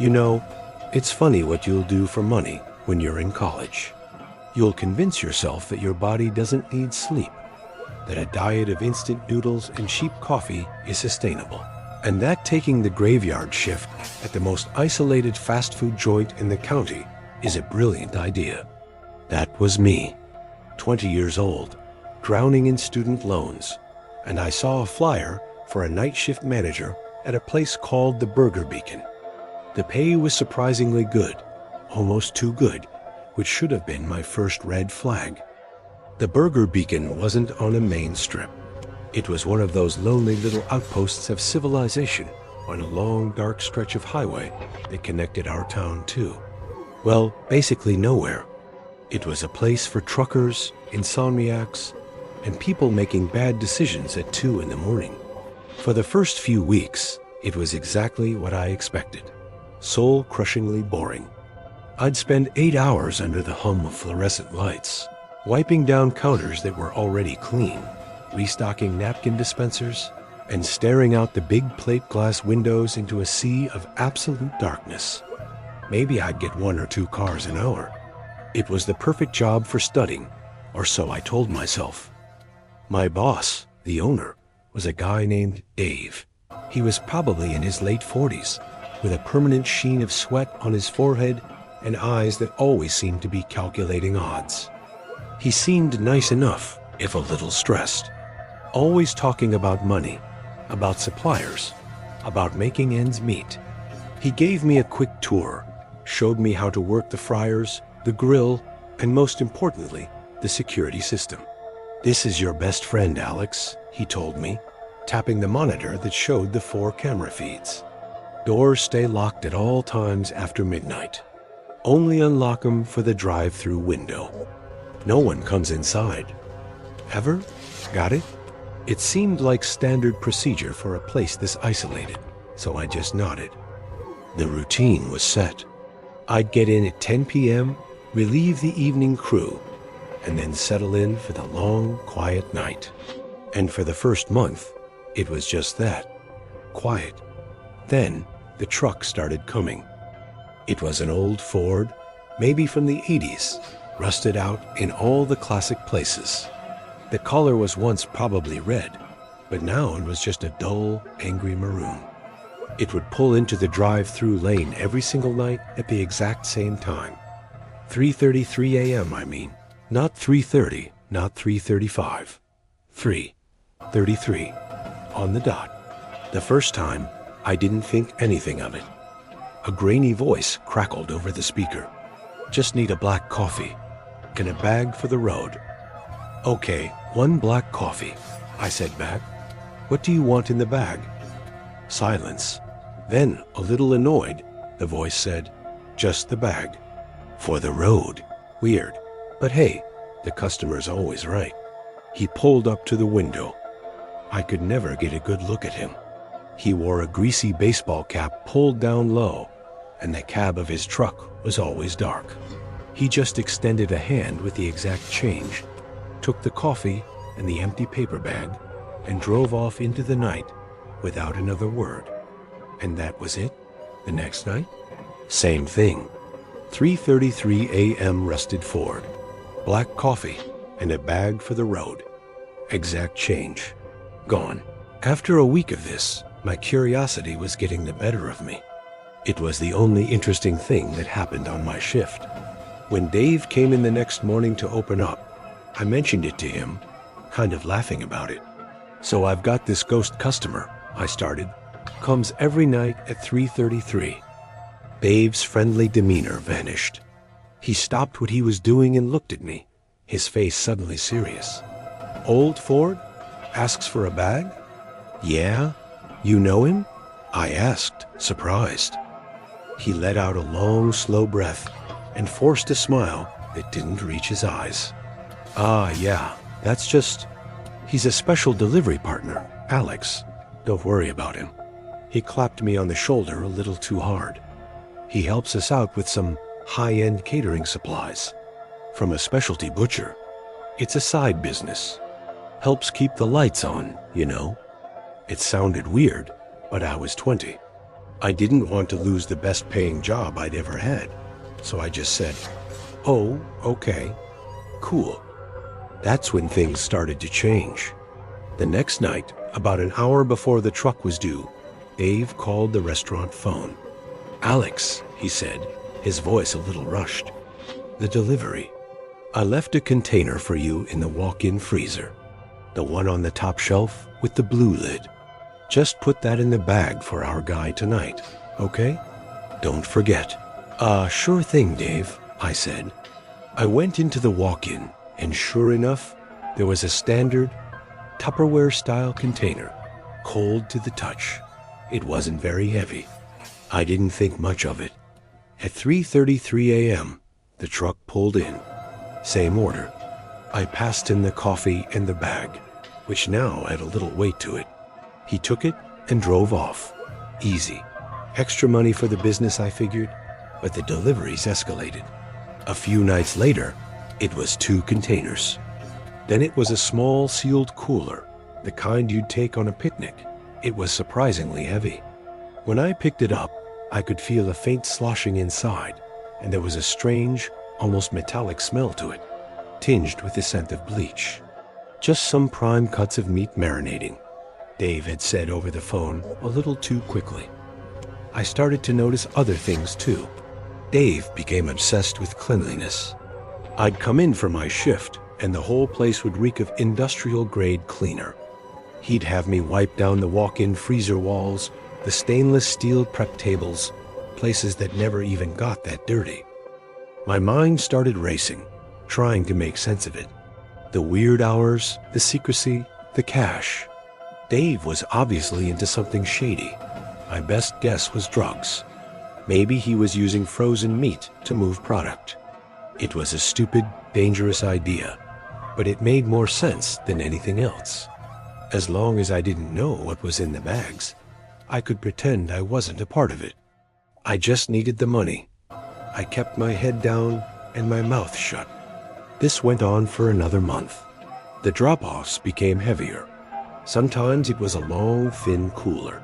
You know, it's funny what you'll do for money when you're in college. You'll convince yourself that your body doesn't need sleep, that a diet of instant noodles and cheap coffee is sustainable, and that taking the graveyard shift at the most isolated fast food joint in the county is a brilliant idea. That was me, 20 years old, drowning in student loans, and I saw a flyer for a night shift manager at a place called the Burger Beacon. The pay was surprisingly good, almost too good, which should have been my first red flag. The Burger Beacon wasn't on a main strip. It was one of those lonely little outposts of civilization on a long, dark stretch of highway that connected our town too. Well, basically nowhere. It was a place for truckers, insomniacs, and people making bad decisions at 2 in the morning. For the first few weeks, it was exactly what I expected. Soul-crushingly boring. I'd spend 8 hours under the hum of fluorescent lights, wiping down counters that were already clean, restocking napkin dispensers, and staring out the big plate glass windows into a sea of absolute darkness. Maybe I'd get 1 or 2 cars an hour. It was the perfect job for studying, or so I told myself. My boss, the owner, was a guy named Dave. He was probably in his late 40s, with a permanent sheen of sweat on his forehead and eyes that always seemed to be calculating odds. He seemed nice enough, if a little stressed, always talking about money, about suppliers, about making ends meet. He gave me a quick tour, showed me how to work the fryers, the grill, and most importantly, the security system. "This is your best friend, Alex," he told me, tapping the monitor that showed the 4 camera feeds. "Doors stay locked at all times after midnight. Only unlock them for the drive-thru window. No one comes inside. Ever? Got it?" It seemed like standard procedure for a place this isolated, so I just nodded. The routine was set. I'd get in at 10 p.m., relieve the evening crew, and then settle in for the long, quiet night. And for the first month, it was just that. Quiet. Then, the truck started coming. It was an old Ford, maybe from the 80s, rusted out in all the classic places. The color was once probably red, but now it was just a dull, angry maroon. It would pull into the drive-thru lane every single night at the exact same time. 3:33 a.m., I mean. Not 3:30, not 3:35. 3:33. On the dot. The first time, I didn't think anything of it. A grainy voice crackled over the speaker. "Just need a black coffee. And a bag for the road." "Okay, 1 black coffee," I said back. "What do you want in the bag?" Silence. Then, a little annoyed, the voice said, "Just the bag. For the road." Weird. But hey, the customer's always right. He pulled up to the window. I could never get a good look at him. He wore a greasy baseball cap pulled down low, and the cab of his truck was always dark. He just extended a hand with the exact change, took the coffee and the empty paper bag, and drove off into the night without another word. And that was it? The next night? Same thing. 3:33 a.m. rusted Ford, black coffee, and a bag for the road. Exact change. Gone. After a week of this, my curiosity was getting the better of me. It was the only interesting thing that happened on my shift. When Dave came in the next morning to open up, I mentioned it to him, kind of laughing about it. "So I've got this ghost customer," I started. "Comes every night at 3:33. Dave's friendly demeanor vanished. He stopped what he was doing and looked at me, his face suddenly serious. "Old Ford? Asks for a bag?" "Yeah? You know him?" I asked, surprised. He let out a long, slow breath and forced a smile that didn't reach his eyes. "Ah, yeah, that's just... He's a special delivery partner, Alex. Don't worry about him." He clapped me on the shoulder a little too hard. "He helps us out with some high-end catering supplies. From a specialty butcher. It's a side business. Helps keep the lights on, you know." It sounded weird, but I was 20. I didn't want to lose the best paying job I'd ever had, so I just said, "Oh, okay, cool." That's when things started to change. The next night, about an hour before the truck was due, Dave called the restaurant phone. "Alex," he said, his voice a little rushed. "The delivery. I left a container for you in the walk-in freezer. The one on the top shelf with the blue lid. Just put that in the bag for our guy tonight, okay? Don't forget." Sure thing, Dave," I said. I went into the walk-in, and sure enough, there was a standard Tupperware-style container, cold to the touch. It wasn't very heavy. I didn't think much of it. At 3:33 a.m., the truck pulled in. Same order. I passed him the coffee and the bag, which now had a little weight to it. He took it and drove off. Easy. Extra money for the business, I figured, but the deliveries escalated. A few nights later, it was 2 containers. Then it was a small sealed cooler, the kind you'd take on a picnic. It was surprisingly heavy. When I picked it up, I could feel a faint sloshing inside, and there was a strange, almost metallic smell to it, tinged with the scent of bleach. Just some prime cuts of meat marinating, Dave had said over the phone a little too quickly. I started to notice other things too. Dave became obsessed with cleanliness. I'd come in for my shift, and the whole place would reek of industrial-grade cleaner. He'd have me wipe down the walk-in freezer walls, the stainless steel prep tables, places that never even got that dirty. My mind started racing, trying to make sense of it. The weird hours, the secrecy, the cash. Dave was obviously into something shady. My best guess was drugs. Maybe he was using frozen meat to move product. It was a stupid, dangerous idea, but it made more sense than anything else. As long as I didn't know what was in the bags, I could pretend I wasn't a part of it. I just needed the money. I kept my head down and my mouth shut. This went on for another month. The drop-offs became heavier. Sometimes it was a long, thin cooler.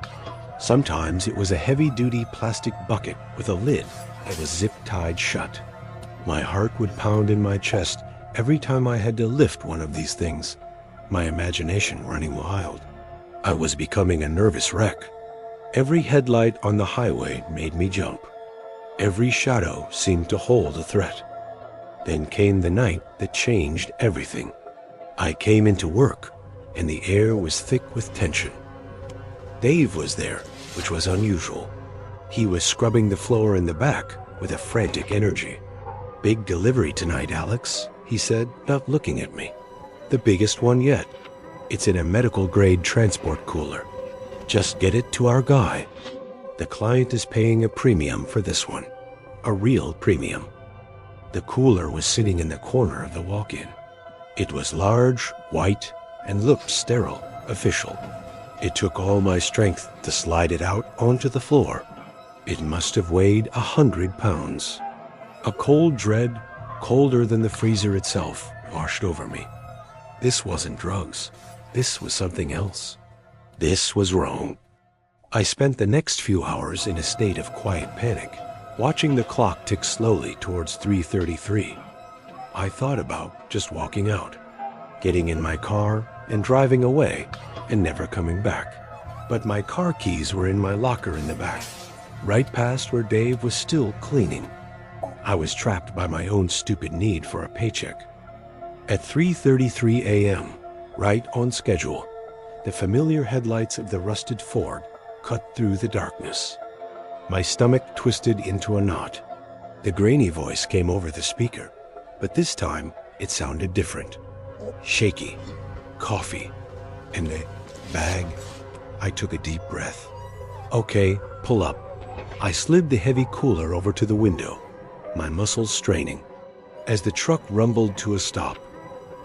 Sometimes it was a heavy-duty plastic bucket with a lid that was zip-tied shut. My heart would pound in my chest every time I had to lift one of these things, my imagination running wild. I was becoming a nervous wreck. Every headlight on the highway made me jump. Every shadow seemed to hold a threat. Then came the night that changed everything. I came into work, and the air was thick with tension. Dave was there, which was unusual. He was scrubbing the floor in the back with a frantic energy. "Big delivery tonight, Alex," he said, not looking at me. "The biggest one yet. It's in a medical-grade transport cooler. Just get it to our guy. The client is paying a premium for this one. A real premium." The cooler was sitting in the corner of the walk-in. It was large, white, and looked sterile, official. It took all my strength to slide it out onto the floor. It must have weighed 100 pounds. A cold dread, colder than the freezer itself, washed over me. This wasn't drugs. This was something else. This was wrong. I spent the next few hours in a state of quiet panic, watching the clock tick slowly towards 3:33. I thought about just walking out, getting in my car and driving away and never coming back. But my car keys were in my locker in the back, right past where Dave was still cleaning. I was trapped by my own stupid need for a paycheck. At 3:33 a.m., right on schedule, the familiar headlights of the rusted Ford cut through the darkness. My stomach twisted into a knot. The grainy voice came over the speaker, but this time it sounded different. Shaky. Coffee. And the bag. I took a deep breath. "Okay, pull up." I slid the heavy cooler over to the window, my muscles straining. As the truck rumbled to a stop,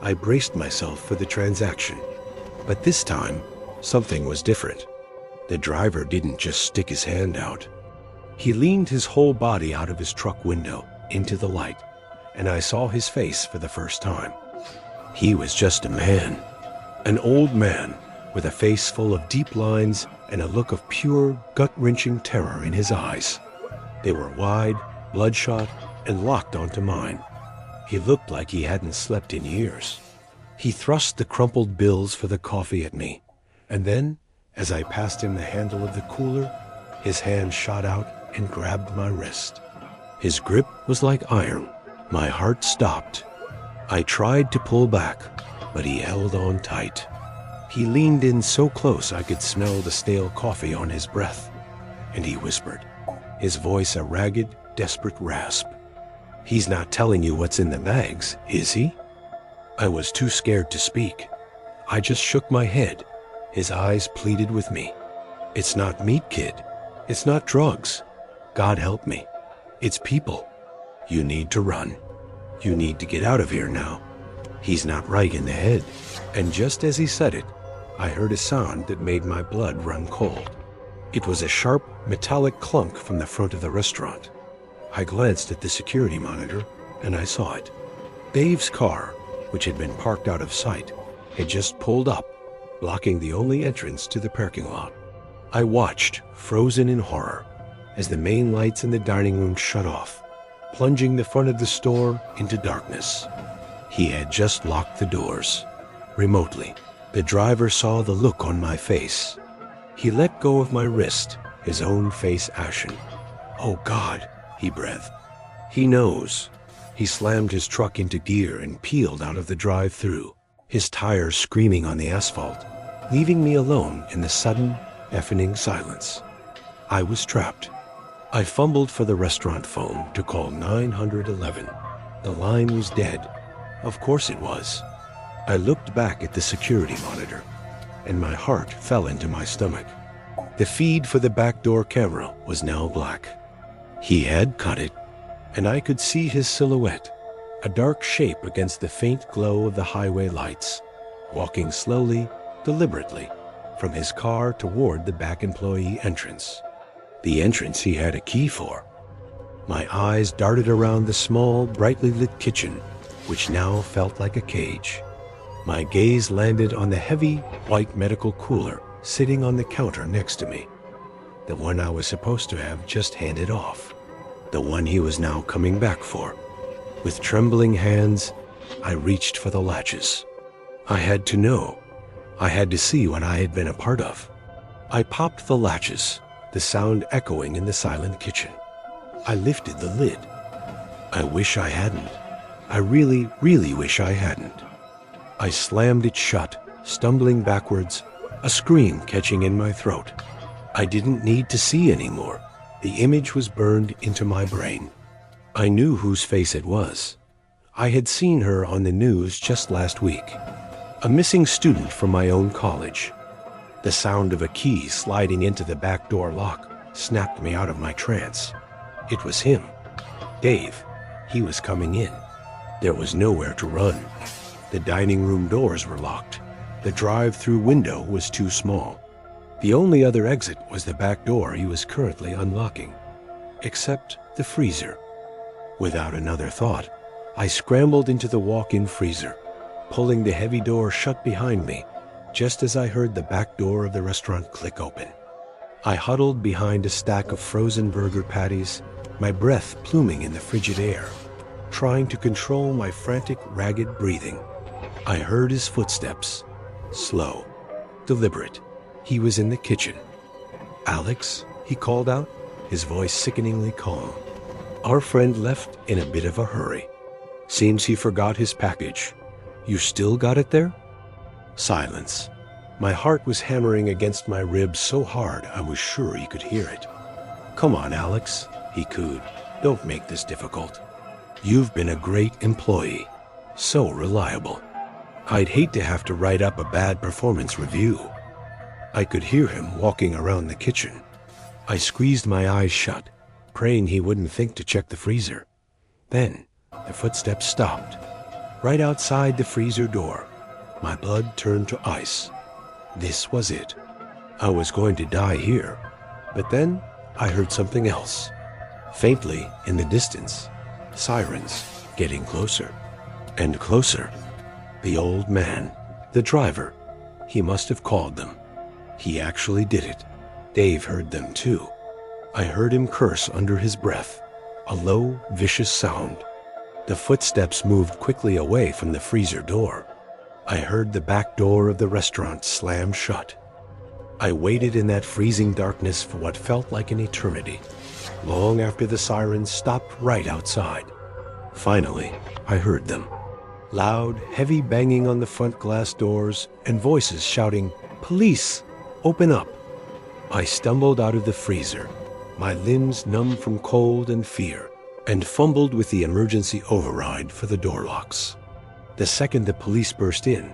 I braced myself for the transaction. But this time, something was different. The driver didn't just stick his hand out. He leaned his whole body out of his truck window into the light, and I saw his face for the first time. He was just a man. An old man with a face full of deep lines and a look of pure, gut-wrenching terror in his eyes. They were wide, bloodshot, and locked onto mine. He looked like he hadn't slept in years. He thrust the crumpled bills for the coffee at me, and then, as I passed him the handle of the cooler, his hand shot out and grabbed my wrist. His grip was like iron. My heart stopped. I tried to pull back, but he held on tight. He leaned in so close I could smell the stale coffee on his breath, and he whispered, his voice a ragged, desperate rasp. "He's not telling you what's in the bags, is he?" I was too scared to speak. I just shook my head. His eyes pleaded with me. "It's not meat, kid. It's not drugs. God help me. It's people. You need to run. You need to get out of here now. He's not right in the head." And just as he said it, I heard a sound that made my blood run cold. It was a sharp, metallic clunk from the front of the restaurant. I glanced at the security monitor, and I saw it. Dave's car, which had been parked out of sight, had just pulled up, blocking the only entrance to the parking lot. I watched, frozen in horror, as the main lights in the dining room shut off, plunging the front of the store into darkness. He had just locked the doors. Remotely, the driver saw the look on my face. He let go of my wrist, his own face ashen. "Oh God," he breathed. "He knows." He slammed his truck into gear and peeled out of the drive-thru, his tires screaming on the asphalt, leaving me alone in the sudden, deafening silence. I was trapped. I fumbled for the restaurant phone to call 911. The line was dead. Of course it was. I looked back at the security monitor, and my heart fell into my stomach. The feed for the backdoor camera was now black. He had cut it, and I could see his silhouette, a dark shape against the faint glow of the highway lights, walking slowly, deliberately, from his car toward the back employee entrance. The entrance he had a key for. My eyes darted around the small, brightly lit kitchen, which now felt like a cage. My gaze landed on the heavy, white medical cooler sitting on the counter next to me. The one I was supposed to have just handed off. The one he was now coming back for. With trembling hands, I reached for the latches. I had to know. I had to see what I had been a part of. I popped the latches, the sound echoing in the silent kitchen. I lifted the lid. I wish I hadn't. I really, really wish I hadn't. I slammed it shut, stumbling backwards, a scream catching in my throat. I didn't need to see anymore. The image was burned into my brain. I knew whose face it was. I had seen her on the news just last week. A missing student from my own college. The sound of a key sliding into the back door lock snapped me out of my trance. It was him. Dave. He was coming in. There was nowhere to run. The dining room doors were locked. The drive-thru window was too small. The only other exit was the back door he was currently unlocking. Except the freezer. Without another thought, I scrambled into the walk-in freezer, pulling the heavy door shut behind me, just as I heard the back door of the restaurant click open. I huddled behind a stack of frozen burger patties, my breath pluming in the frigid air, trying to control my frantic, ragged breathing. I heard his footsteps, slow, deliberate. He was in the kitchen. "Alex," he called out, his voice sickeningly calm. "Our friend left in a bit of a hurry. Seems he forgot his package. You still got it there?" Silence. My heart was hammering against my ribs so hard I was sure he could hear it. "Come on, Alex," he cooed. "Don't make this difficult. You've been a great employee. So reliable. I'd hate to have to write up a bad performance review." I could hear him walking around the kitchen. I squeezed my eyes shut, praying he wouldn't think to check the freezer. Then, the footsteps stopped. Right outside the freezer door, my blood turned to ice. This was it. I was going to die here. But then, I heard something else. Faintly, in the distance, sirens getting closer and closer. The old man, the driver, he must have called them. He actually did it. Dave heard them too. I heard him curse under his breath, a low, vicious sound. The footsteps moved quickly away from the freezer door. I heard the back door of the restaurant slam shut. I waited in that freezing darkness for what felt like an eternity, long after the sirens stopped right outside. Finally, I heard them. Loud, heavy banging on the front glass doors and voices shouting, "Police! Open up!" I stumbled out of the freezer, my limbs numb from cold and fear, and fumbled with the emergency override for the door locks. The second the police burst in,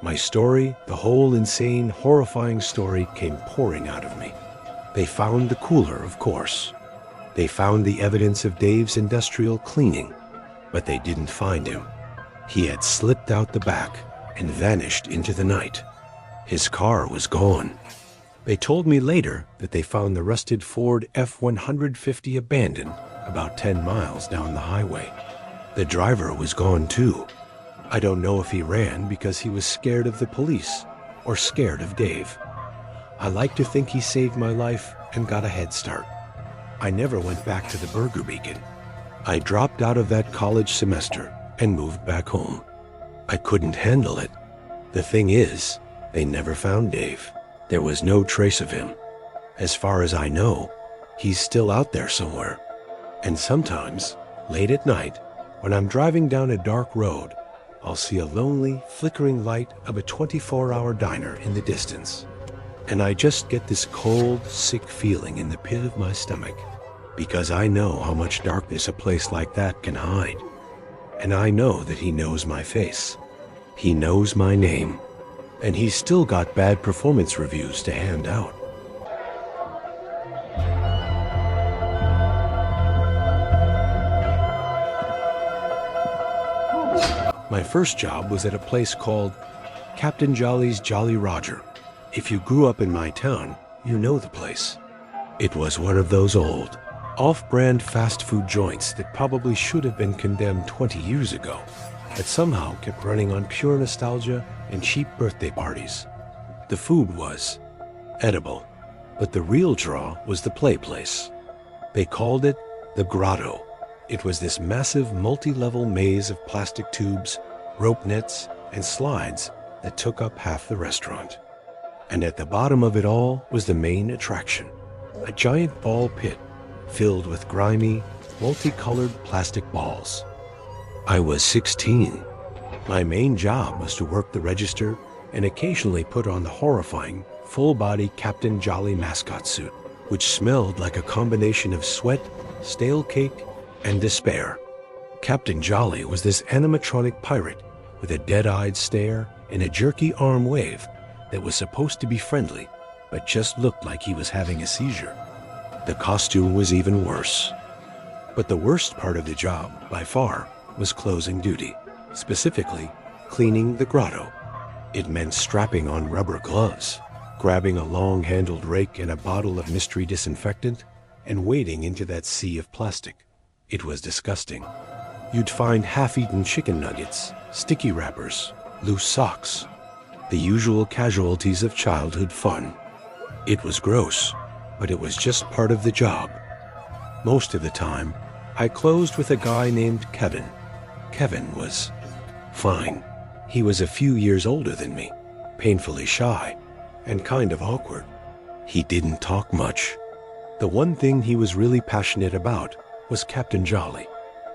my story, the whole insane, horrifying story, came pouring out of me. They found the cooler, of course. They found the evidence of Dave's industrial cleaning, but they didn't find him. He had slipped out the back and vanished into the night. His car was gone. They told me later that they found the rusted Ford F-150 abandoned about 10 miles down the highway. The driver was gone too. I don't know if he ran because he was scared of the police or scared of Dave. I like to think he saved my life and got a head start. I never went back to the Burger Beacon. I dropped out of that college semester and moved back home. I couldn't handle it. The thing is, they never found Dave. There was no trace of him. As far as I know, he's still out there somewhere. And sometimes, late at night, when I'm driving down a dark road, I'll see a lonely, flickering light of a 24-hour diner in the distance. And I just get this cold, sick feeling in the pit of my stomach, because I know how much darkness a place like that can hide. And I know that he knows my face. He knows my name. And he's still got bad performance reviews to hand out. My first job was at a place called Captain Jolly's Jolly Roger. If you grew up in my town, you know the place. It was one of those old, off-brand fast food joints that probably should have been condemned 20 years ago, but somehow kept running on pure nostalgia and cheap birthday parties. The food was edible, but the real draw was the play place. They called it the Grotto. It was this massive multi-level maze of plastic tubes, rope nets, and slides that took up half the restaurant. And at the bottom of it all was the main attraction, a giant ball pit filled with grimy, multicolored plastic balls. I was 16. My main job was to work the register and occasionally put on the horrifying, full-body Captain Jolly mascot suit, which smelled like a combination of sweat, stale cake, and despair. Captain Jolly was this animatronic pirate with a dead-eyed stare and a jerky arm wave that was supposed to be friendly, but just looked like he was having a seizure. The costume was even worse. But the worst part of the job, by far, was closing duty, specifically cleaning the grotto. It meant strapping on rubber gloves, grabbing a long-handled rake and a bottle of mystery disinfectant, and wading into that sea of plastic. It was disgusting. You'd find half-eaten chicken nuggets, sticky wrappers, loose socks, the usual casualties of childhood fun. It was gross, but it was just part of the job. Most of the time, I closed with a guy named Kevin. Kevin was fine. He was a few years older than me, painfully shy, and kind of awkward. He didn't talk much. The one thing he was really passionate about was Captain Jolly.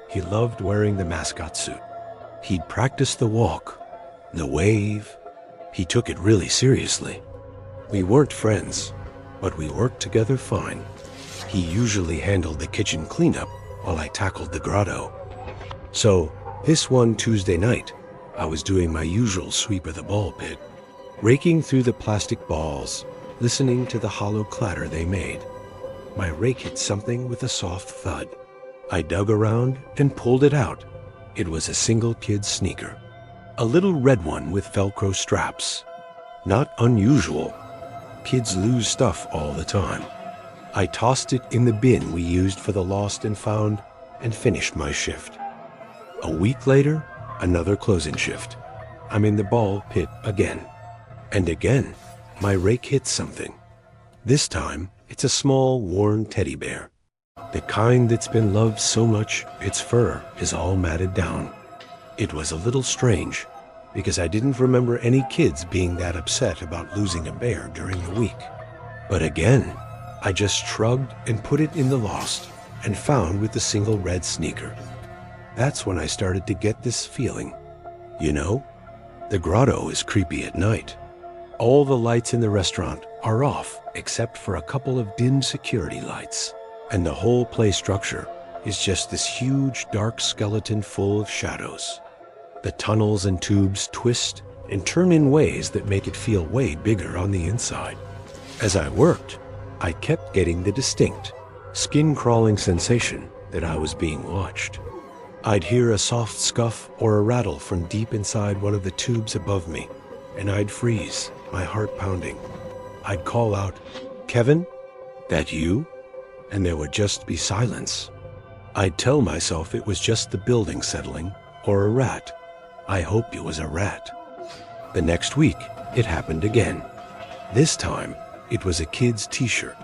He loved wearing the mascot suit. He'd practice the walk, the wave. He took it really seriously. We weren't friends, but we worked together fine. He usually handled the kitchen cleanup while I tackled the grotto. So, this one Tuesday night, I was doing my usual sweep of the ball pit, raking through the plastic balls, listening to the hollow clatter they made. My rake hit something with a soft thud. I dug around and pulled it out. It was a single kid's sneaker. A little red one with Velcro straps. Not unusual. Kids lose stuff all the time. I tossed it in the bin we used for the lost and found and finished my shift. A week later, another closing shift. I'm in the ball pit again. And again, my rake hit something. This time, it's a small, worn teddy bear. The kind that's been loved so much its fur is all matted down. It was a little strange, because I didn't remember any kids being that upset about losing a bear during the week. But again, I just shrugged and put it in the lost and found with the single red sneaker. That's when I started to get this feeling. You know, the grotto is creepy at night. All the lights in the restaurant are off except for a couple of dim security lights, and the whole play structure is just this huge dark skeleton full of shadows. The tunnels and tubes twist and turn in ways that make it feel way bigger on the inside. As I worked, I kept getting the distinct, skin-crawling sensation that I was being watched. I'd hear a soft scuff or a rattle from deep inside one of the tubes above me, and I'd freeze, my heart pounding. I'd call out, "Kevin? That you?" And there would just be silence. I'd tell myself it was just the building settling, or a rat. I hope it was a rat. The next week, it happened again. This time, it was a kid's t-shirt,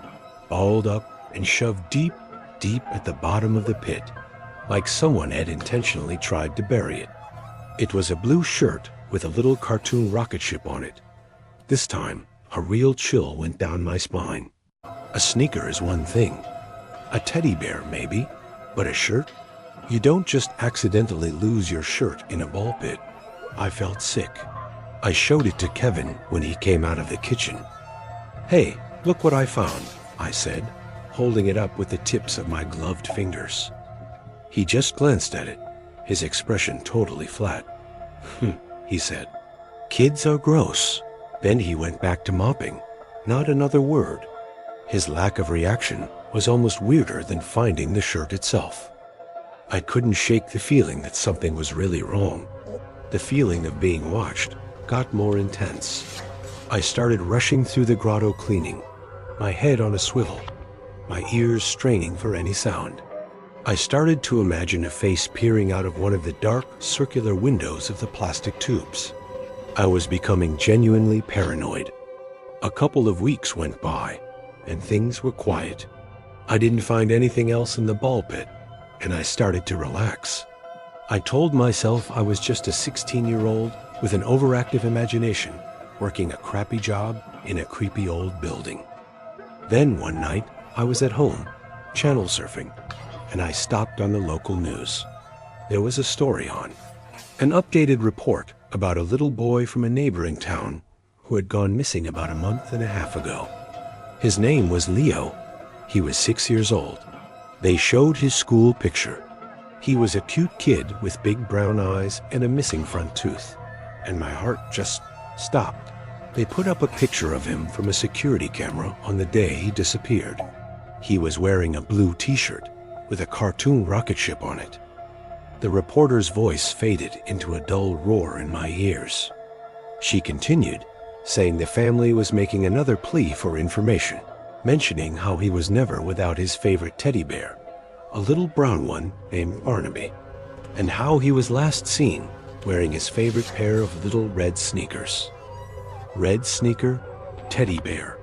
balled up and shoved deep, deep at the bottom of the pit, like someone had intentionally tried to bury it. It was a blue shirt with a little cartoon rocket ship on it. This time, a real chill went down my spine. A sneaker is one thing. A teddy bear, maybe, but a shirt? You don't just accidentally lose your shirt in a ball pit. I felt sick. I showed it to Kevin when he came out of the kitchen. "Hey, look what I found," I said, holding it up with the tips of my gloved fingers. He just glanced at it, his expression totally flat. He said, "Kids are gross." Then he went back to mopping. Not another word. His lack of reaction was almost weirder than finding the shirt itself. I couldn't shake the feeling that something was really wrong. The feeling of being watched got more intense. I started rushing through the grotto cleaning, my head on a swivel, my ears straining for any sound. I started to imagine a face peering out of one of the dark, circular windows of the plastic tubes. I was becoming genuinely paranoid. A couple of weeks went by, and things were quiet. I didn't find anything else in the ball pit, and I started to relax. I told myself I was just a 16-year-old with an overactive imagination, working a crappy job in a creepy old building. Then one night, I was at home, channel surfing, and I stopped on the local news. There was a story on, an updated report about a little boy from a neighboring town who had gone missing about a month and a half ago. His name was Leo. He was 6 years old. They showed his school picture. He was a cute kid with big brown eyes and a missing front tooth, and my heart just stopped. They put up a picture of him from a security camera on the day he disappeared. He was wearing a blue t-shirt with a cartoon rocket ship on it. The reporter's voice faded into a dull roar in my ears. She continued, saying the family was making another plea for information, mentioning how he was never without his favorite teddy bear, a little brown one named Barnaby, and how he was last seen wearing his favorite pair of little red sneakers. Red sneaker, teddy bear,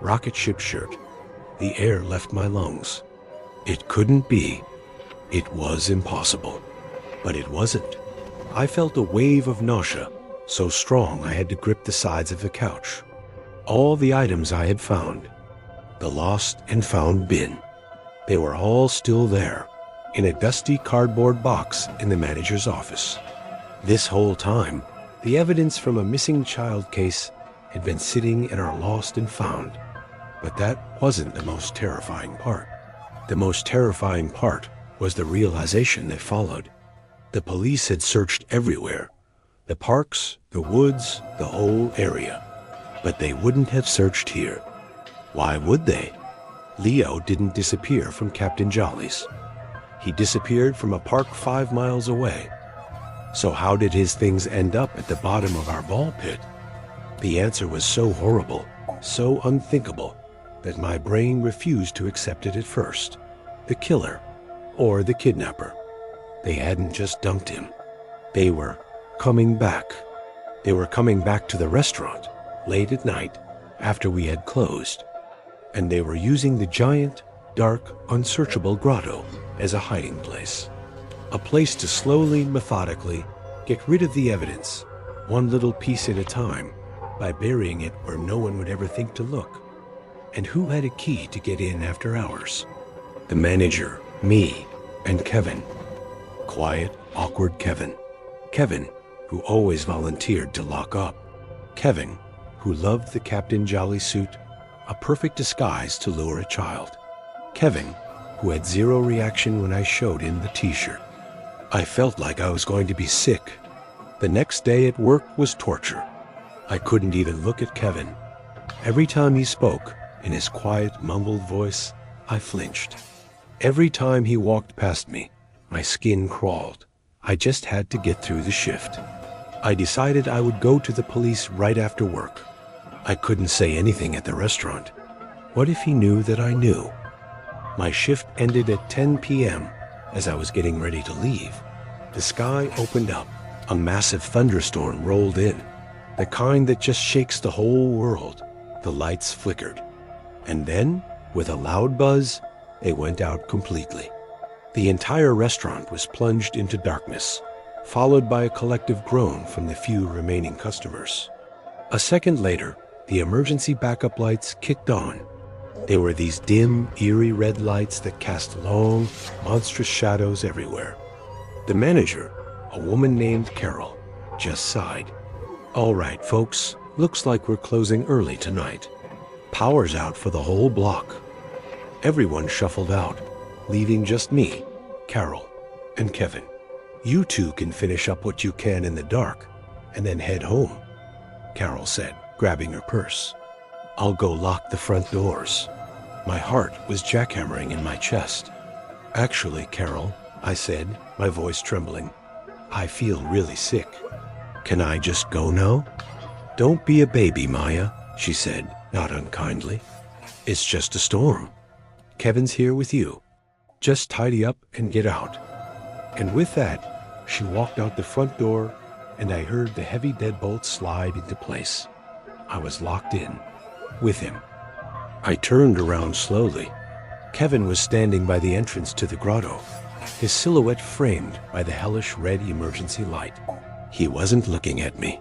rocket ship shirt. The air left my lungs. It couldn't be. It was impossible. But it wasn't. I felt a wave of nausea, so strong I had to grip the sides of the couch. All the items I had found, the lost and found bin, they were all still there, in a dusty cardboard box in the manager's office. This whole time, the evidence from a missing child case had been sitting in our lost and found. But that wasn't the most terrifying part. The most terrifying part was the realization that followed. The police had searched everywhere, the parks, the woods, the whole area. But they wouldn't have searched here. Why would they? Leo didn't disappear from Captain Jolly's. He disappeared from a park 5 miles away. So how did his things end up at the bottom of our ball pit? The answer was so horrible, so unthinkable, that my brain refused to accept it at first. The killer, or the kidnapper. They hadn't just dumped him. They were coming back. They were coming back to the restaurant, late at night, after we had closed. and they were using the giant, dark, unsearchable grotto as a hiding place. A place to slowly, methodically get rid of the evidence, one little piece at a time, by burying it where no one would ever think to look. And who had a key to get in after hours? The manager, me, and Kevin. Quiet, awkward Kevin. Kevin, who always volunteered to lock up. Kevin, who loved the Captain Jolly suit, a perfect disguise to lure a child. Kevin, who had zero reaction when I showed him the t-shirt. I felt like I was going to be sick. The next day at work was torture. I couldn't even look at Kevin. Every time he spoke, in his quiet, mumbled voice, I flinched. Every time he walked past me, my skin crawled. I just had to get through the shift. I decided I would go to the police right after work. I couldn't say anything at the restaurant. What if he knew that I knew? My shift ended at 10 p.m. As I was getting ready to leave, the sky opened up. A massive thunderstorm rolled in, the kind that just shakes the whole world. The lights flickered. And then, with a loud buzz, they went out completely. The entire restaurant was plunged into darkness, followed by a collective groan from the few remaining customers. A second later, the emergency backup lights kicked on. They were these dim, eerie red lights that cast long, monstrous shadows everywhere. The manager, a woman named Carol, just sighed. "All right, folks, looks like we're closing early tonight. Power's out for the whole block." Everyone shuffled out, leaving just me, Carol, and Kevin. "You two can finish up what you can in the dark, and then head home," Carol said, grabbing her purse. "I'll go lock the front doors." My heart was jackhammering in my chest. "Actually, Carol," I said, my voice trembling, "I feel really sick. Can I just go now?" "Don't be a baby, Maya," she said, not unkindly. "It's just a storm. Kevin's here with you. Just tidy up and get out." And with that, she walked out the front door, and I heard the heavy deadbolt slide into place. I was locked in, with him. I turned around slowly. Kevin was standing by the entrance to the grotto, his silhouette framed by the hellish red emergency light. He wasn't looking at me.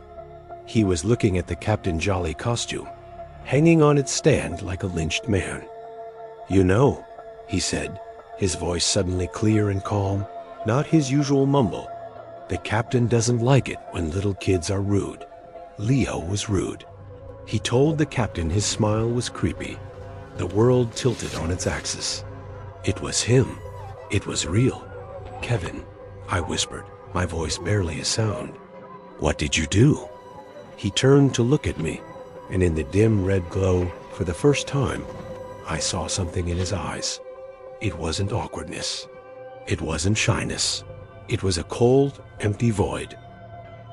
He was looking at the Captain Jolly costume, hanging on its stand like a lynched man. "You know," he said, his voice suddenly clear and calm, not his usual mumble, "the captain doesn't like it when little kids are rude. Leo was rude." He told the captain his smile was creepy. The world tilted on its axis. It was him. It was real. "Kevin," I whispered, my voice barely a sound. "What did you do?" He turned to look at me, and in the dim red glow, for the first time, I saw something in his eyes. It wasn't awkwardness. It wasn't shyness. It was a cold, empty void.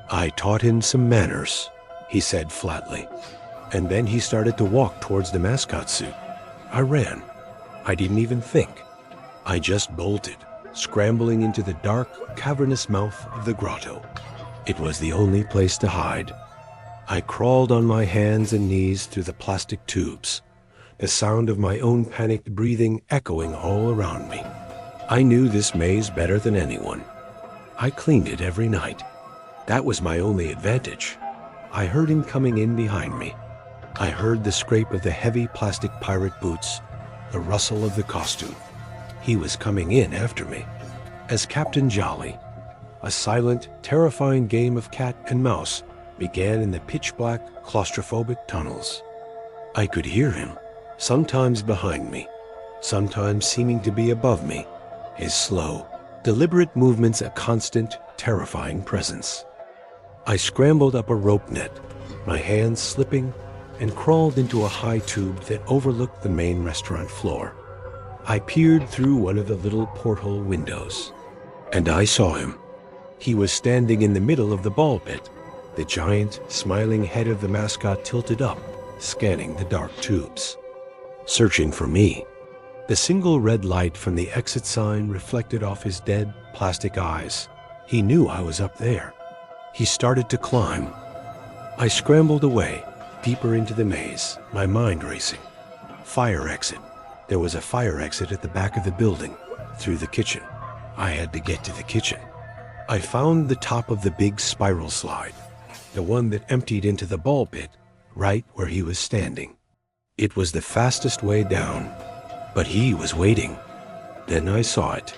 "I taught him some manners," he said flatly. And then he started to walk towards the mascot suit. I ran. I didn't even think. I just bolted, scrambling into the dark, cavernous mouth of the grotto. It was the only place to hide. I crawled on my hands and knees through the plastic tubes, the sound of my own panicked breathing echoing all around me. I knew this maze better than anyone. I cleaned it every night. That was my only advantage. I heard him coming in behind me. I heard the scrape of the heavy plastic pirate boots, the rustle of the costume. He was coming in after me. As Captain Jolly, a silent, terrifying game of cat and mouse began in the pitch-black, claustrophobic tunnels. I could hear him, sometimes behind me, sometimes seeming to be above me, his slow, deliberate movements a constant, terrifying presence. I scrambled up a rope net, my hands slipping, and crawled into a high tube that overlooked the main restaurant floor. I peered through one of the little porthole windows, and I saw him. He was standing in the middle of the ball pit, the giant, smiling head of the mascot tilted up, scanning the dark tubes, searching for me. The single red light from the exit sign reflected off his dead, plastic eyes. He knew I was up there. He started to climb. I scrambled away, deeper into the maze, my mind racing. Fire exit. There was a fire exit at the back of the building, through the kitchen. I had to get to the kitchen. I found the top of the big spiral slide, the one that emptied into the ball pit, right where he was standing. It was the fastest way down, but he was waiting. Then I saw it.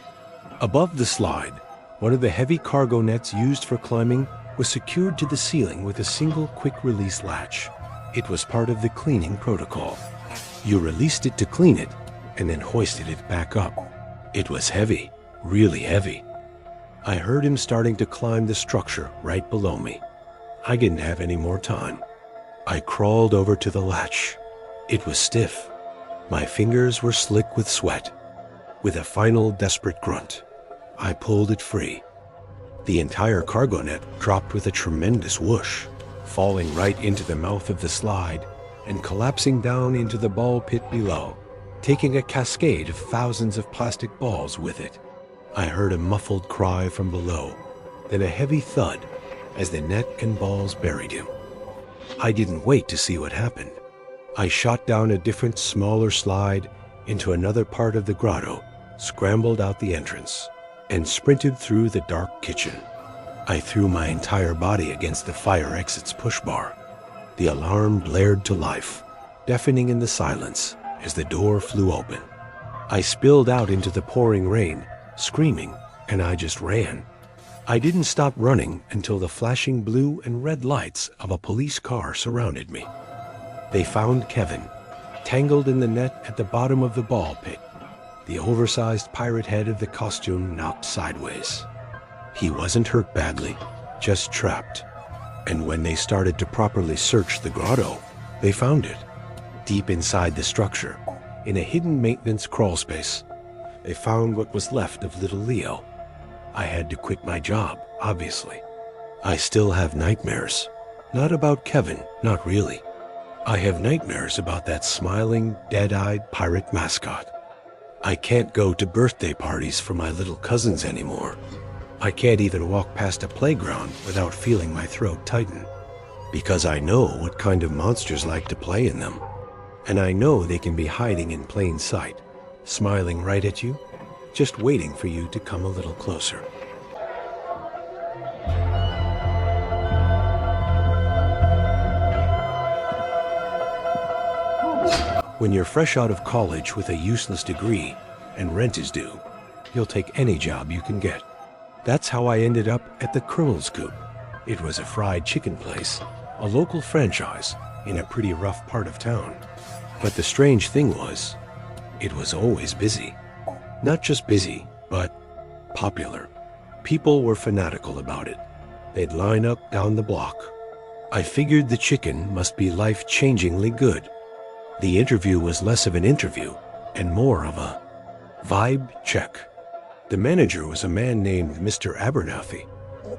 Above the slide, one of the heavy cargo nets used for climbing was secured to the ceiling with a single quick-release latch. It was part of the cleaning protocol. You released it to clean it, and then hoisted it back up. It was heavy, really heavy. I heard him starting to climb the structure right below me. I didn't have any more time. I crawled over to the latch. It was stiff. My fingers were slick with sweat. With a final desperate grunt, I pulled it free. The entire cargo net dropped with a tremendous whoosh, falling right into the mouth of the slide and collapsing down into the ball pit below, taking a cascade of thousands of plastic balls with it. I heard a muffled cry from below, then a heavy thud as the net and balls buried him. I didn't wait to see what happened. I shot down a different, smaller slide into another part of the grotto, scrambled out the entrance, and sprinted through the dark kitchen. I threw my entire body against the fire exit's push bar. The alarm blared to life, deafening in the silence as the door flew open. I spilled out into the pouring rain, screaming, and I just ran. I didn't stop running until the flashing blue and red lights of a police car surrounded me. They found Kevin, tangled in the net at the bottom of the ball pit, the oversized pirate head of the costume knocked sideways. He wasn't hurt badly, just trapped. And when they started to properly search the grotto, they found it. Deep inside the structure, in a hidden maintenance crawl space, they found what was left of little Leo. I had to quit my job, obviously. I still have nightmares. Not about Kevin, not really. I have nightmares about that smiling, dead-eyed pirate mascot. I can't go to birthday parties for my little cousins anymore. I can't even walk past a playground without feeling my throat tighten, because I know what kind of monsters like to play in them. And I know they can be hiding in plain sight, smiling right at you, just waiting for you to come a little closer. When you're fresh out of college with a useless degree and rent is due, you'll take any job you can get. That's how I ended up at the Colonel's Coop. It was a fried chicken place, a local franchise in a pretty rough part of town. But the strange thing was, it was always busy. Not just busy, but popular. People were fanatical about it. They'd line up down the block. I figured the chicken must be life-changingly good. The interview was less of an interview and more of a vibe check. The manager was a man named Mr. Abernathy.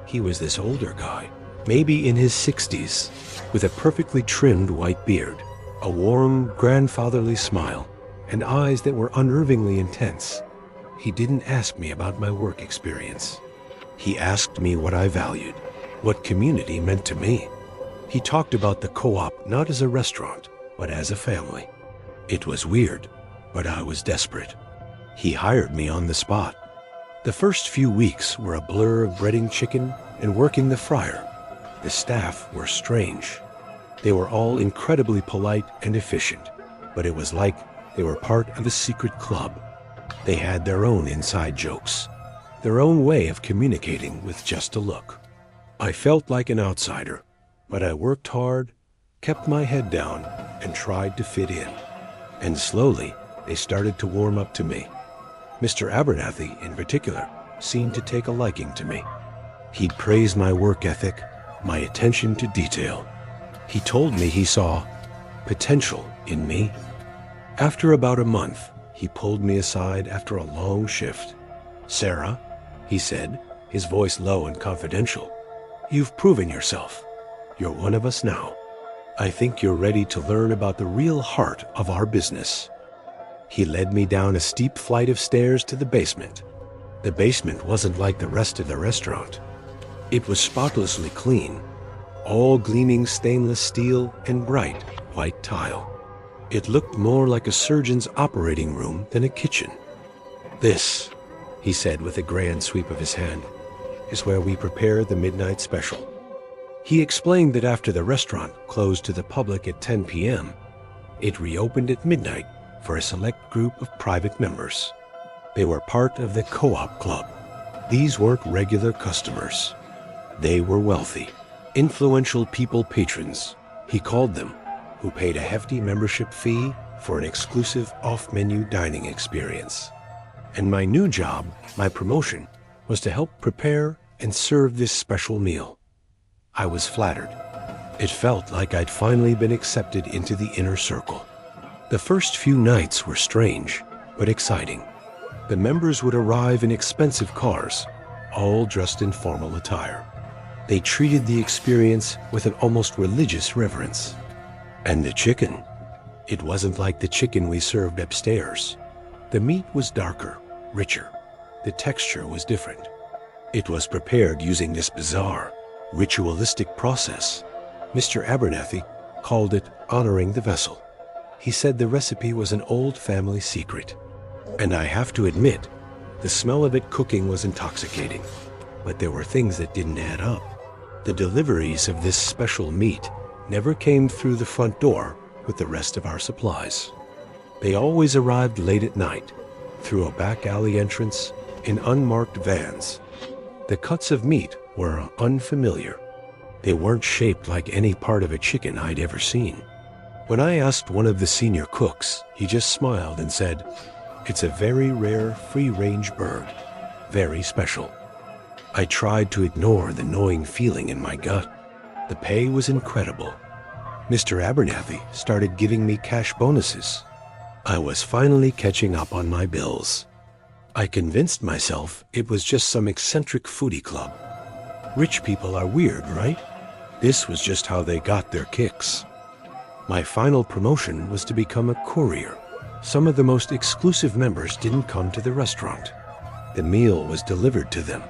He was this older guy, maybe in his 60s, with a perfectly trimmed white beard, a warm, grandfatherly smile, and eyes that were unnervingly intense. He didn't ask me about my work experience. He asked me what I valued, what community meant to me. He talked about the co-op not as a restaurant, but as a family. It was weird, but I was desperate. He hired me on the spot. The first few weeks were a blur of breading chicken and working the fryer. The staff were strange. They were all incredibly polite and efficient, but it was like they were part of a secret club. They had their own inside jokes, their own way of communicating with just a look. I felt like an outsider, but I worked hard, kept my head down, and tried to fit in. And slowly, they started to warm up to me. Mr. Abernathy, in particular, seemed to take a liking to me. He'd praise my work ethic, my attention to detail. He told me he saw potential in me. After about a month, he pulled me aside after a long shift. "Sarah," he said, his voice low and confidential, "you've proven yourself. You're one of us now. I think you're ready to learn about the real heart of our business." He led me down a steep flight of stairs to the basement. The basement wasn't like the rest of the restaurant. It was spotlessly clean, all gleaming stainless steel and bright white tile. It looked more like a surgeon's operating room than a kitchen. "This," he said with a grand sweep of his hand, "is where we prepare the midnight special." He explained that after the restaurant closed to the public at 10 p.m., it reopened at midnight for a select group of private members. They were part of the co-op club. These weren't regular customers. They were wealthy, influential people patrons, he called them, who paid a hefty membership fee for an exclusive off-menu dining experience. And my new job, my promotion, was to help prepare and serve this special meal. I was flattered. It felt like I'd finally been accepted into the inner circle. The first few nights were strange, but exciting. The members would arrive in expensive cars, all dressed in formal attire. They treated the experience with an almost religious reverence. And the chicken. It wasn't like the chicken we served upstairs. The meat was darker, richer. The texture was different. It was prepared using this bizarre, ritualistic process. Mr. Abernathy called it honoring the vessel. He said the recipe was an old family secret. And I have to admit, the smell of it cooking was intoxicating. But there were things that didn't add up. The deliveries of this special meat never came through the front door with the rest of our supplies. They always arrived late at night, through a back alley entrance, in unmarked vans. The cuts of meat were unfamiliar. They weren't shaped like any part of a chicken I'd ever seen. When I asked one of the senior cooks, he just smiled and said, "It's a very rare free-range bird, very special." I tried to ignore the gnawing feeling in my gut. The pay was incredible. Mr. Abernathy started giving me cash bonuses. I was finally catching up on my bills. I convinced myself it was just some eccentric foodie club. Rich people are weird, right? This was just how they got their kicks. My final promotion was to become a courier. Some of the most exclusive members didn't come to the restaurant. The meal was delivered to them.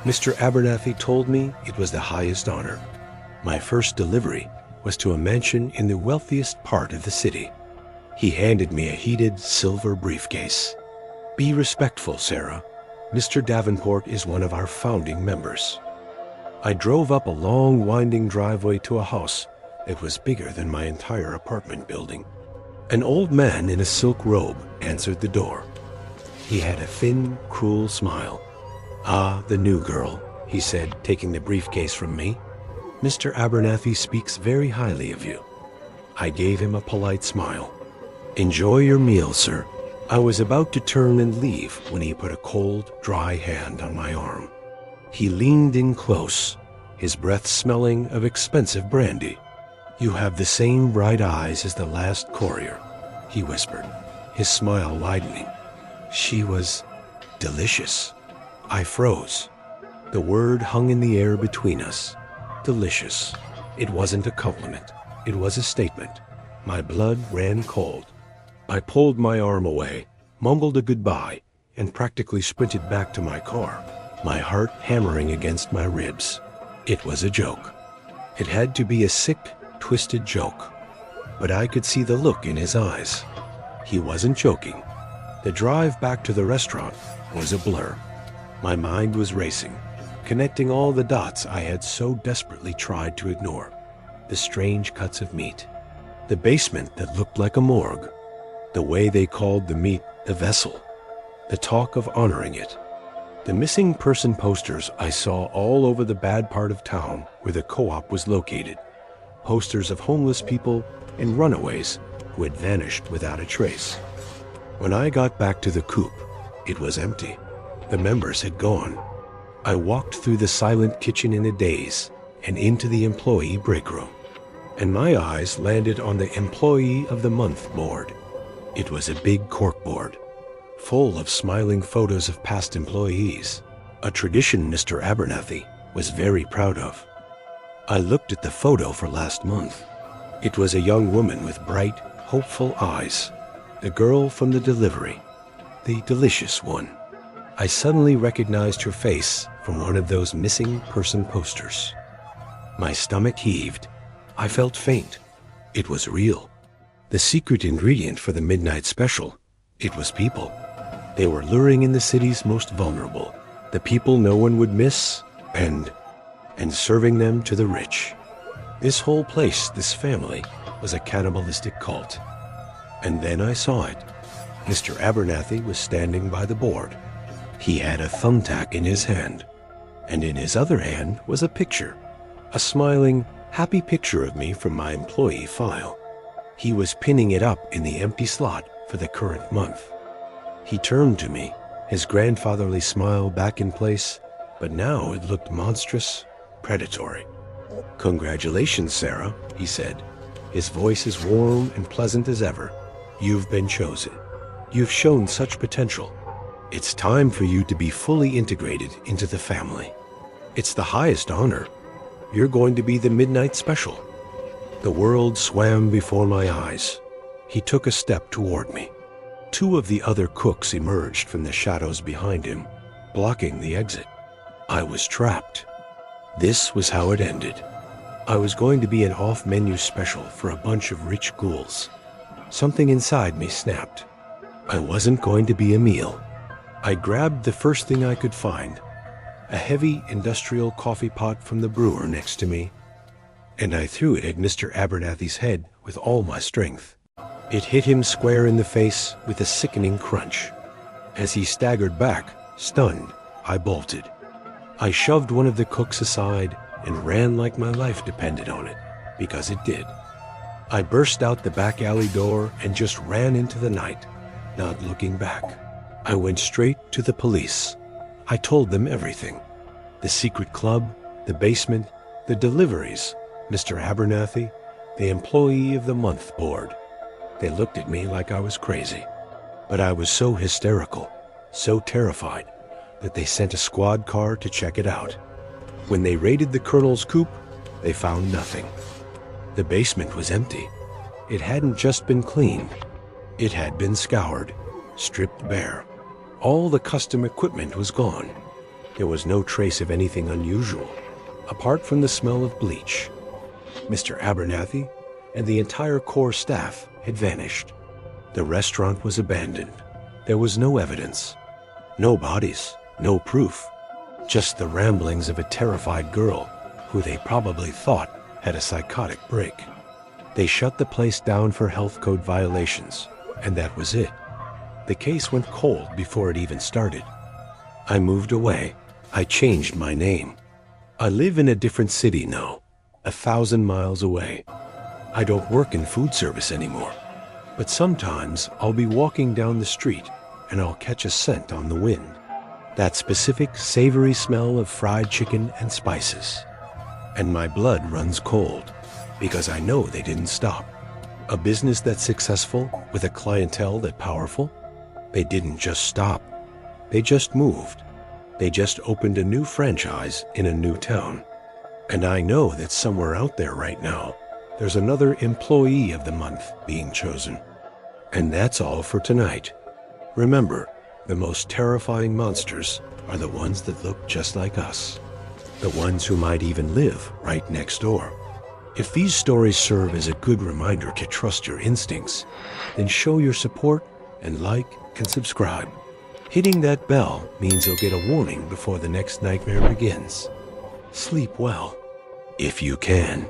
Mr. Abernathy told me it was the highest honor. My first delivery was to a mansion in the wealthiest part of the city. He handed me a heated silver briefcase. "Be respectful, Sarah. Mr. Davenport is one of our founding members." I drove up a long, winding driveway to a house that was bigger than my entire apartment building. An old man in a silk robe answered the door. He had a thin, cruel smile. "Ah, the new girl," he said, taking the briefcase from me. "Mr. Abernathy speaks very highly of you." I gave him a polite smile. "Enjoy your meal, sir." I was about to turn and leave when he put a cold, dry hand on my arm. He leaned in close, his breath smelling of expensive brandy. "You have the same bright eyes as the last courier," he whispered, his smile widening. She was delicious. I froze. The word hung in the air between us. Delicious. It wasn't a compliment. It was a statement. My blood ran cold. I pulled my arm away, mumbled a goodbye, and practically sprinted back to my car, my heart hammering against my ribs. It was a joke. It had to be a sick, twisted joke. But I could see the look in his eyes. He wasn't joking. The drive back to the restaurant was a blur. My mind was racing, connecting all the dots I had so desperately tried to ignore. The strange cuts of meat. The basement that looked like a morgue. The way they called the meat the vessel. The talk of honoring it. The missing person posters I saw all over the bad part of town where the co-op was located. Posters of homeless people and runaways who had vanished without a trace. When I got back to the coop, it was empty. The members had gone. I walked through the silent kitchen in a daze and into the employee break room. And my eyes landed on the Employee of the Month board. It was a big corkboard, full of smiling photos of past employees, a tradition Mr. Abernathy was very proud of. I looked at the photo for last month. It was a young woman with bright, hopeful eyes, the girl from the delivery, the delicious one. I suddenly recognized her face from one of those missing person posters. My stomach heaved. I felt faint. It was real. The secret ingredient for the midnight special, it was people. They were luring in the city's most vulnerable, the people no one would miss, and serving them to the rich. This whole place, this family, was a cannibalistic cult. And then I saw it. Mr. Abernathy was standing by the board. He had a thumbtack in his hand, and in his other hand was a picture, a smiling, happy picture of me from my employee file. He was pinning it up in the empty slot for the current month. He turned to me, his grandfatherly smile back in place, but now it looked monstrous, predatory. "Congratulations, Sarah," he said, his voice as warm and pleasant as ever. "You've been chosen. You've shown such potential. It's time for you to be fully integrated into the family. It's the highest honor. You're going to be the midnight special." The world swam before my eyes. He took a step toward me. Two of the other cooks emerged from the shadows behind him, blocking the exit. I was trapped. This was how it ended. I was going to be an off-menu special for a bunch of rich ghouls. Something inside me snapped. I wasn't going to be a meal. I grabbed the first thing I could find, a heavy industrial coffee pot from the brewer next to me, and I threw it at Mr. Abernathy's head with all my strength. It hit him square in the face with a sickening crunch. As he staggered back, stunned, I bolted. I shoved one of the cooks aside and ran like my life depended on it, because it did. I burst out the back alley door and just ran into the night, not looking back. I went straight to the police. I told them everything. The secret club, the basement, the deliveries, Mr. Abernathy, the Employee of the Month board. They looked at me like I was crazy. But I was so hysterical, so terrified, that they sent a squad car to check it out. When they raided the Colonel's coop, they found nothing. The basement was empty. It hadn't just been cleaned. It had been scoured, stripped bare. All the custom equipment was gone. There was no trace of anything unusual, apart from the smell of bleach. Mr. Abernathy and the entire core staff had vanished. The restaurant was abandoned. There was no evidence, no bodies, no proof, just the ramblings of a terrified girl who they probably thought had a psychotic break. They shut the place down for health code violations, and that was it. The case went cold before it even started. I moved away. I changed my name. I live in a different city now, 1,000 miles away. I don't work in food service anymore, but sometimes I'll be walking down the street and I'll catch a scent on the wind. That specific savory smell of fried chicken and spices. And my blood runs cold because I know they didn't stop. A business that's successful with a clientele that powerful, they didn't just stop. They just moved. They just opened a new franchise in a new town. And I know that somewhere out there right now, there's another Employee of the Month being chosen. And that's all for tonight. Remember, the most terrifying monsters are the ones that look just like us. The ones who might even live right next door. If these stories serve as a good reminder to trust your instincts, then show your support and like and subscribe. Hitting that bell means you'll get a warning before the next nightmare begins. Sleep well, if you can.